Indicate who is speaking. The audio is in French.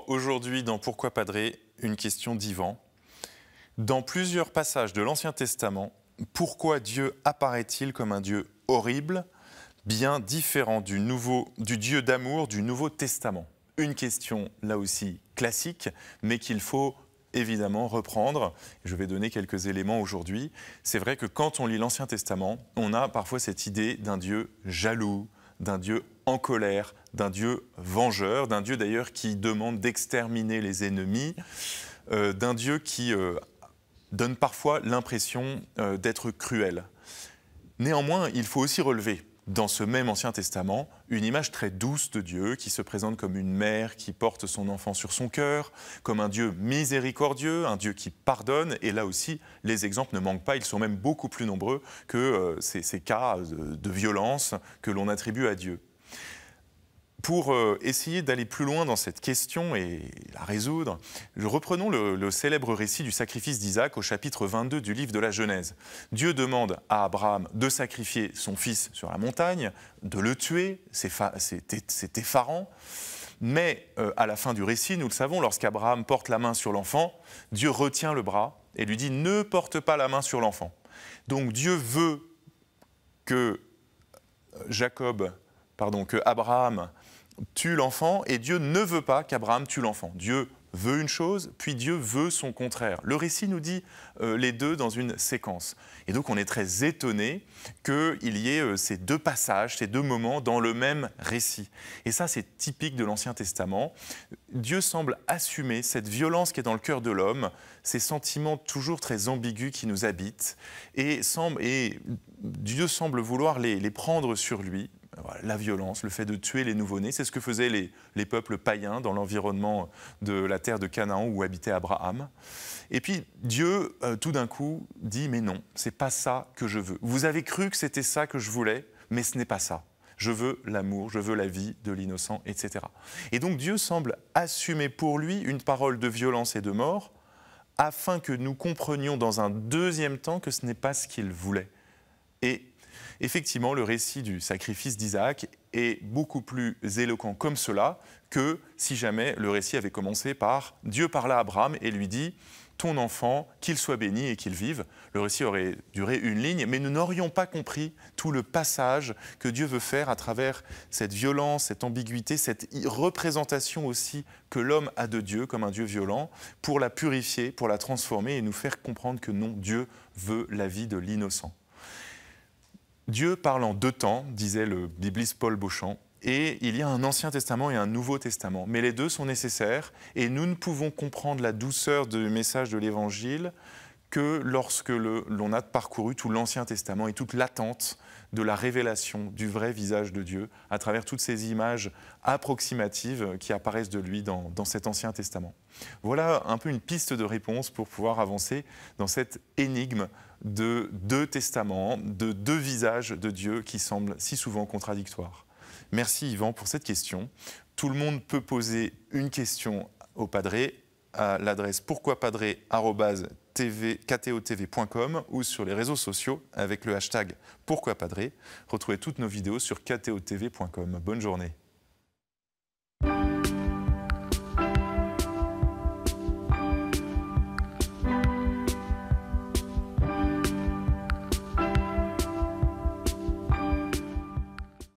Speaker 1: Bonjour, aujourd'hui dans Pourquoi Padré, une question d'Yvan. Dans plusieurs passages de l'Ancien Testament, pourquoi Dieu apparaît-il comme un Dieu horrible, bien différent du Dieu d'amour du Nouveau Testament? Une question là aussi classique, mais qu'il faut évidemment reprendre. Je vais donner quelques éléments aujourd'hui. C'est vrai que quand on lit l'Ancien Testament, on a parfois cette idée d'un Dieu jaloux, d'un Dieu en colère, d'un Dieu vengeur, d'un Dieu d'ailleurs qui demande d'exterminer les ennemis, d'un Dieu qui donne parfois l'impression d'être cruel. Néanmoins, il faut aussi relever dans ce même Ancien Testament une image très douce de Dieu qui se présente comme une mère qui porte son enfant sur son cœur, comme un Dieu miséricordieux, un Dieu qui pardonne. Et là aussi, les exemples ne manquent pas, ils sont même beaucoup plus nombreux que ces cas de violence que l'on attribue à Dieu. Pour essayer d'aller plus loin dans cette question et la résoudre, reprenons le célèbre récit du sacrifice d'Isaac au chapitre 22 du livre de la Genèse. Dieu demande à Abraham de sacrifier son fils sur la montagne, de le tuer, c'est effarant. Mais à la fin du récit, nous le savons, lorsqu'Abraham porte la main sur l'enfant, Dieu retient le bras et lui dit « Ne porte pas la main sur l'enfant ». Donc Dieu veut que Abraham tue l'enfant et Dieu ne veut pas qu'Abraham tue l'enfant. Dieu veut une chose, puis Dieu veut son contraire. Le récit nous dit les deux dans une séquence. Et donc on est très étonné qu'il y ait ces deux passages, ces deux moments dans le même récit. Et ça, c'est typique de l'Ancien Testament. Dieu semble assumer cette violence qui est dans le cœur de l'homme, ces sentiments toujours très ambigus qui nous habitent, et Dieu semble vouloir les prendre sur lui. Voilà, la violence, le fait de tuer les nouveau-nés, c'est ce que faisaient les peuples païens dans l'environnement de la terre de Canaan où habitait Abraham. Et puis Dieu, tout d'un coup, dit « mais non, c'est pas ça que je veux. Vous avez cru que c'était ça que je voulais, mais ce n'est pas ça. Je veux l'amour, je veux la vie de l'innocent, etc. » Et donc Dieu semble assumer pour lui une parole de violence et de mort afin que nous comprenions dans un deuxième temps que ce n'est pas ce qu'il voulait. Et effectivement, le récit du sacrifice d'Isaac est beaucoup plus éloquent comme cela que si jamais le récit avait commencé par « Dieu parla à Abraham et lui dit « Ton enfant, qu'il soit béni et qu'il vive ». Le récit aurait duré une ligne, mais nous n'aurions pas compris tout le passage que Dieu veut faire à travers cette violence, cette ambiguïté, cette représentation aussi que l'homme a de Dieu comme un Dieu violent, pour la purifier, pour la transformer et nous faire comprendre que non, Dieu veut la vie de l'innocent. Dieu parle en deux temps, disait le bibliste Paul Beauchamp, et il y a un Ancien Testament et un Nouveau Testament. Mais les deux sont nécessaires et nous ne pouvons comprendre la douceur du message de l'Évangile que lorsque l'on a parcouru tout l'Ancien Testament et toute l'attente de la révélation du vrai visage de Dieu à travers toutes ces images approximatives qui apparaissent de lui dans cet Ancien Testament. Voilà un peu une piste de réponse pour pouvoir avancer dans cette énigme de deux testaments, de deux visages de Dieu qui semblent si souvent contradictoires. Merci Yvan pour cette question. Tout le monde peut poser une question au Padré à l'adresse pourquoipadré@ktotv.com ou sur les réseaux sociaux avec le hashtag pourquoipadré. Retrouvez toutes nos vidéos sur ktotv.com. Bonne journée.